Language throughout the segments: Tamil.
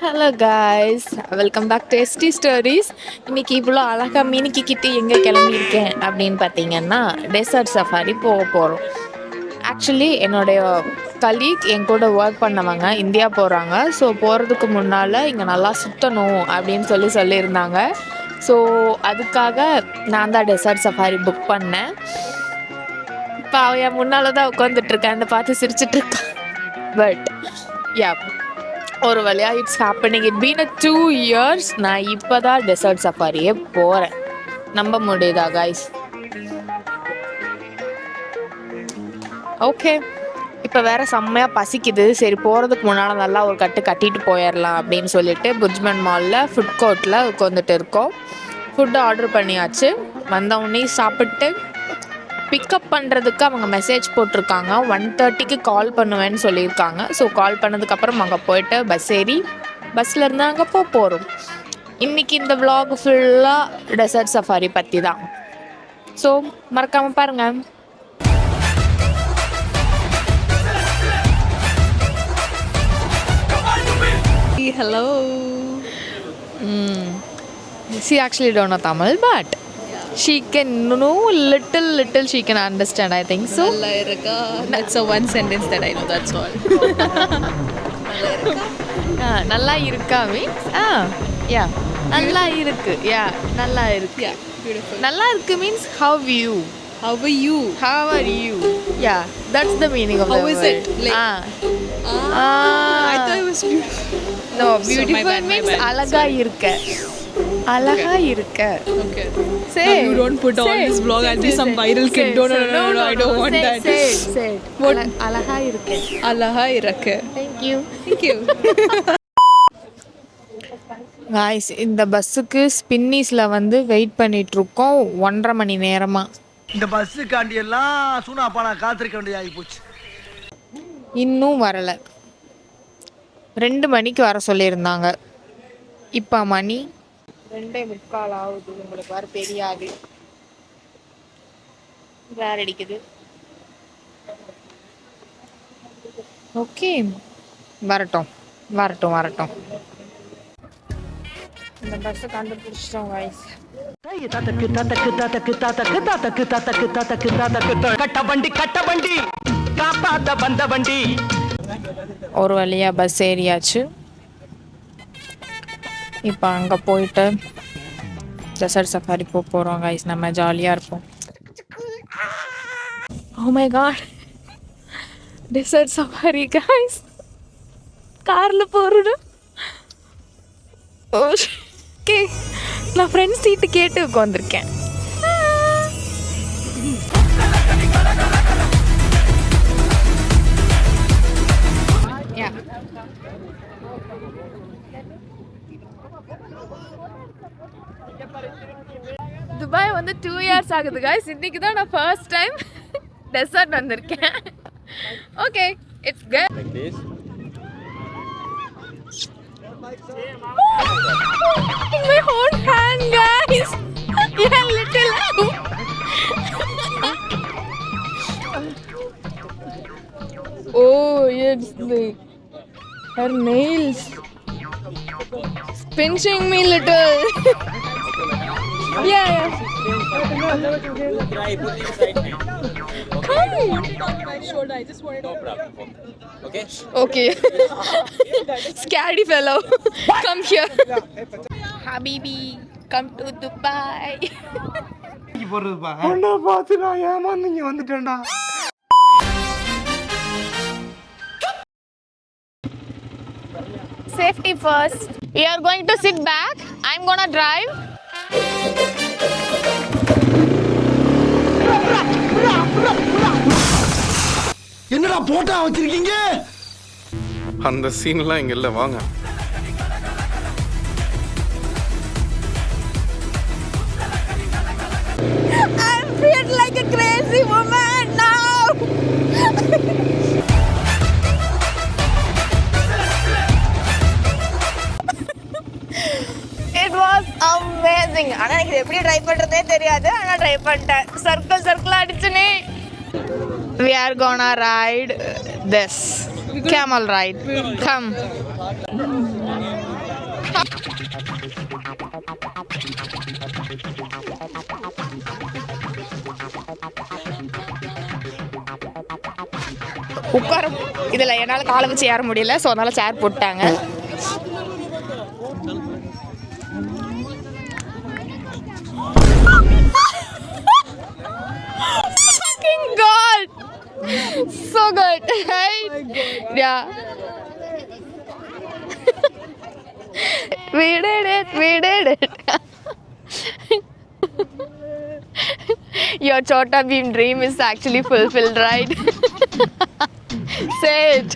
Hello guys, welcome back to SD stories. இன்றைக்கி இவ்வளோ அழகாக மினிக்கிக்கிட்டு எங்கே கிளம்பியிருக்கேன் அப்படின்னு பார்த்தீங்கன்னா, டெசர்ட் சஃபாரி போக போகிறோம். ஆக்சுவலி என்னுடைய கலீக் என் கூட ஒர்க் பண்ணவங்க இந்தியா போகிறாங்க. ஸோ போகிறதுக்கு முன்னால் இங்கே நல்லா சுற்றணும் அப்படின்னு சொல்லியிருந்தாங்க. ஸோ அதுக்காக நான் தான் டெசர்ட் சஃபாரி புக் பண்ணேன். இப்போ என் முன்னால் தான் உட்காந்துட்ருக்கேன், அந்த பார்த்து சிரிச்சிட்ருக்கான். பட் யா, ஒரு வழியாக it's happening. It been 2 years. நான் இப்போ தான் டெசர்ட் சஃபாரியே போகிறேன். நம்ப முடியுதா காய்ஸ்? ஓகே, இப்போ வேறு செம்மையாக பசிக்குது. சரி, போகிறதுக்கு முன்னால் நல்லா ஒரு கட்டிட்டு போயிடலாம் அப்படின்னு சொல்லிட்டு புர்ஜ்மன் மாலில் ஃபுட் கோர்ட்டில் உட்காந்துட்டு இருக்கோம். ஃபுட்டு ஆர்டர் பண்ணியாச்சு. வந்தவுடனே சாப்பிட்டு பிக்கப் பண்ணுறதுக்கு அவங்க மெசேஜ் போட்டிருக்காங்க. 1:30க்கு கால் பண்ணுவேன்னு சொல்லியிருக்காங்க. ஸோ கால் பண்ணதுக்கப்புறம் அங்கே போயிட்டு பஸ் ஏறி பஸ்ஸில் இருந்து அங்கே போகிறோம். இன்றைக்கி இந்த விலாக் ஃபுல்லாக டெசர்ட் சஃபாரி பற்றி தான். ஸோ மறக்காமல் பாருங்கள். Hello. She actually don't know Tamil, but she can know little she can understand, I think so. Nalla irukka. That's a one sentence that I know, that's all. Nalla irukka means yeah, nalla irukku. Yeah, nalla irukku. Yeah, beautiful. Nalla irukku means how are you? How are you? How are you? Yeah, that's the meaning of the word. How is it? Like, I thought it was beautiful. No, beautiful means alaga irukka. Alaga irukka. Okay. Say. No, you don't put on this vlog. I'll be some viral kid. No, I don't want that. Say. What? Alaga irukka. Alaha irukka. Thank you. Thank you. Guys, இந்த பஸ்ஸுக்கு ஸ்பின்னிஸில் வெயிட் பண்ணிகிட்ருக்கோம் 1.5 மணி நேரமாக. இந்த பஸ்ஸுக்காண்டி எல்லாம் சூனாப்பா நான் காத்திருக்க வேண்டியது ஆகி போச்சு. இன்னும் வரலை. 2 மணிக்கு வர சொல்லியிருந்தாங்க. இப்போ மணி 2:45 ஆகுது. உங்களுக்கு வர தெரியாது, வேற அடிக்குது. ஓகே, வரட்டும். இந்த பஸ்ஸை கண்டுபிடிச்சிட்டோம் guys. ஒரு வழியாக பஸ் ஏறியாச்சு. இப்போ அங்கே போயிட்டு டெசர்ட் சஃபாரி போகிறோம் கைஸ். நம்ம ஜாலியாக இருப்போம். Oh my god, desert safari guys. காரில் போகிறோம். ஓகே, நான் ஃப்ரெண்ட் சீட்டு கேட்டு உட்காந்துருக்கேன். துபாய் 2 years ஆகுது guys. இன்னைக்கு தான் நான் ஃபர்ஸ்ட் டைம் டெசர்ட் வந்திருக்கேன். Okay, it's good. In my own hand guys. Yeah, little. Oh, it's her nails pinching me little. Yeah. Come. Okay. Scary fellow. Come here. Habibi, come to Dubai. உன்னை பார்த்து நான் ஏமாந்து வந்துட்டேன்டா. Safety first. We are going to sit back. I'm gonna drive. என்னடா போட்டா வச்சிருக்கீங்க? அந்த சீன்லாம் இங்க இல்ல, வாங்க. I feel like a crazy woman now. It was amazing. ஆனா எனக்கு எப்படி ட்ரை பண்றதே தெரியாது. ஆனா ட்ரை பண்ணிட்டேன். Circle அடிச்சுனே. We are gonna ride this camel ride. Come. உட்கார இதில் என்னால் காலை வச்சு ஏற முடியல, ஸோ அதனால் சேர் போட்டாங்க. God, so good, right? Yeah. We did it. Your Chota Bheem dream is actually fulfilled, right? Say it.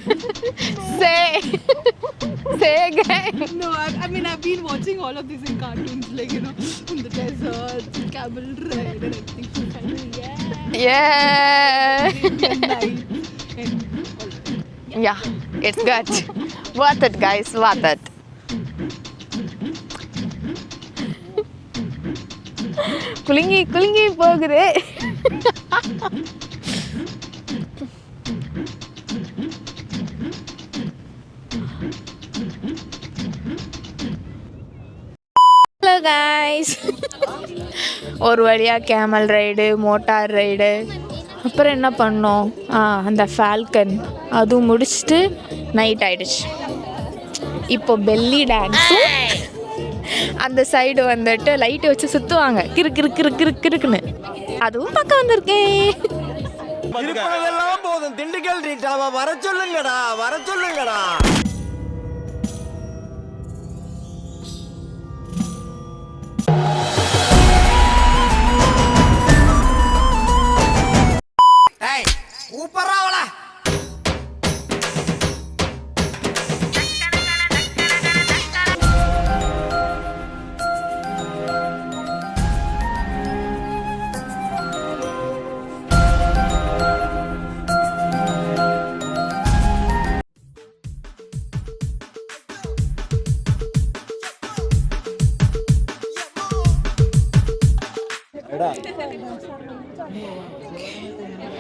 Say again. No, I mean, I've been watching all of this in cartoons, like, you know, in the desert, camel ride and everything. So finally, Yeah. and night and Yeah, it's good. Worth it, guys, worth it. குலுங்கி போகுது. ஹலோ guys, ஒரு வழியாக கேமல் ரைடு, மோட்டார் ரைடு, அப்புறம் என்ன பண்ணோம், அந்த ஃபால்கன் அதுவும் முடிச்சுட்டு நைட் ஆயிடுச்சு. இப்போ பெல்லி டான்ஸும் அந்த சைடு வந்துட்டு லைட்டு வச்சு சுற்றுவாங்க கிறுக்குன்னு, அதுவும் பார்க்க வந்திருக்கேன். போதும், திண்டுக்கல் ரீட்டாவா வர சொல்லுங்கடா.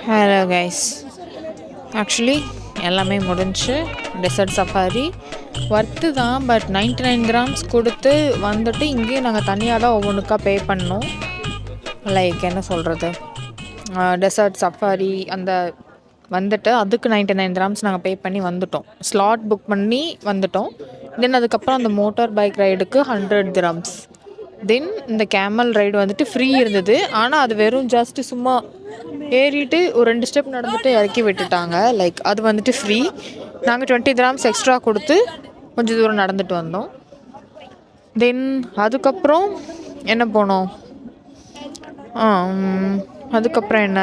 ஹலோ கைஸ், ஆக்சுவலி எல்லாமே முடிஞ்சு. டெசர்ட் சஃபாரி ஒர்த்து தான், பட் 99 grams கொடுத்து வந்துட்டு இங்கேயும் நாங்கள் தனியாக தான் ஒவ்வொன்றுக்கா பே பண்ணோம். லைக் என்ன சொல்கிறது, டெசர்ட் சஃபாரி அந்த வந்துட்டு அதுக்கு 99 grams நாங்கள் பே பண்ணி வந்துட்டோம். ஸ்லாட் புக் பண்ணி வந்துட்டோம். தென் அதுக்கப்புறம் அந்த மோட்டார் பைக் ரைடுக்கு 100 grams. தென் இந்த கேமல் ரைடு வந்துட்டு ஃப்ரீ இருந்தது, ஆனால் அது வெறும் ஜஸ்ட்டு சும்மா ஏறிட்டு ஒரு 2 ஸ்டெப் நடந்துட்டு இறக்கி விட்டுட்டாங்க. லைக் அது வந்துட்டு ஃப்ரீ. நாங்கள் 20 grams எக்ஸ்ட்ரா கொடுத்து கொஞ்சம் தூரம் நடந்துட்டு வந்தோம். தென் அதுக்கப்புறம் என்ன போனோம், அதுக்கப்புறம் என்ன,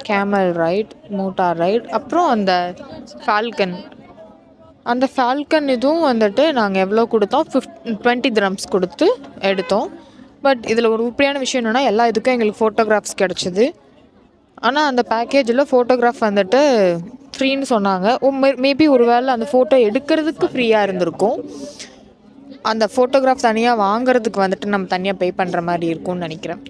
கேமல் ரைட், மோட்டார் ரைட், அப்புறம் அந்த ஃபால்கன் இதுவும் வந்துட்டு நாங்கள் எவ்வளோ கொடுத்தோம், 20 grams கொடுத்து எடுத்தோம். பட் இதில் ஒரு உருப்படியான விஷயம் என்னென்னா, எல்லா இதுக்கும் எங்களுக்கு ஃபோட்டோகிராஃப்ஸ் கிடச்சிது. ஆனால் அந்த பேக்கேஜில் ஃபோட்டோகிராஃப் வந்துட்டு ஃப்ரீன்னு சொன்னாங்க. மேபி ஒரு வேளை அந்த ஃபோட்டோ எடுக்கிறதுக்கு ஃப்ரீயாக இருந்திருக்கும். அந்த ஃபோட்டோகிராஃப் தனியாக வாங்குறதுக்கு வந்துட்டு நம்ம தனியாக பே பண்ணுற மாதிரி இருக்கும்னு நினைக்கிறேன்,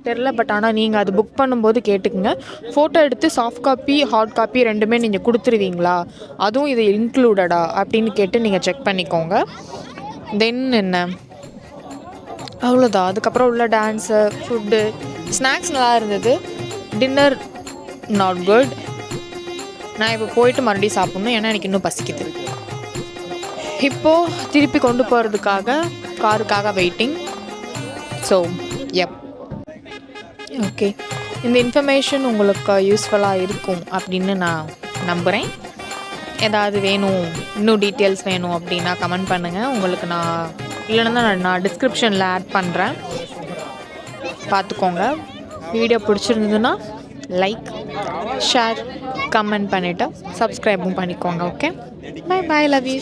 தெரில. பட் ஆனால் நீங்கள் அது புக் பண்ணும்போது கேட்டுக்குங்க, ஃபோட்டோ எடுத்து சாஃப்ட் காப்பி ஹார்ட் காப்பி ரெண்டுமே நீங்கள் கொடுத்துருவீங்களா, அதுவும் இது இன்க்ளூடடா அப்படின்னு கேட்டு நீங்கள் செக் பண்ணிக்கோங்க. தென் என்ன, அவ்வளோதான். அதுக்கப்புறம் உள்ள டான்ஸு, ஃபுட்டு, ஸ்நாக்ஸ் நல்லா இருந்தது. Dinner not good. நான் இப்போ போயிட்டு மறுபடியும் சாப்பிட்ணும், ஏன்னா எனக்கு இன்னும் பசிக்குது. இப்போது திருப்பி கொண்டு போகிறதுக்காக காருக்காக வெயிட்டிங். ஸோ ஓகே, இந்த இன்ஃபர்மேஷன் உங்களுக்கு யூஸ்ஃபுல்லாக இருக்கும் அப்படின்னு நான் நம்புகிறேன். ஏதாவது வேணும், இன்னும் டீட்டெயில்ஸ் வேணும் அப்படின்னா கமெண்ட் பண்ணுங்கள். உங்களுக்கு நான் இல்லைன்னா நான் டிஸ்கிரிப்ஷனில் ஆட் பண்ணுறேன், பார்த்துக்கோங்க. வீடியோ பிடிச்சிருந்ததுன்னா லைக், ஷேர், கமெண்ட் பண்ணிவிட்டு சப்ஸ்கிரைபும் பண்ணிக்கோங்க. Okay, bye, love you.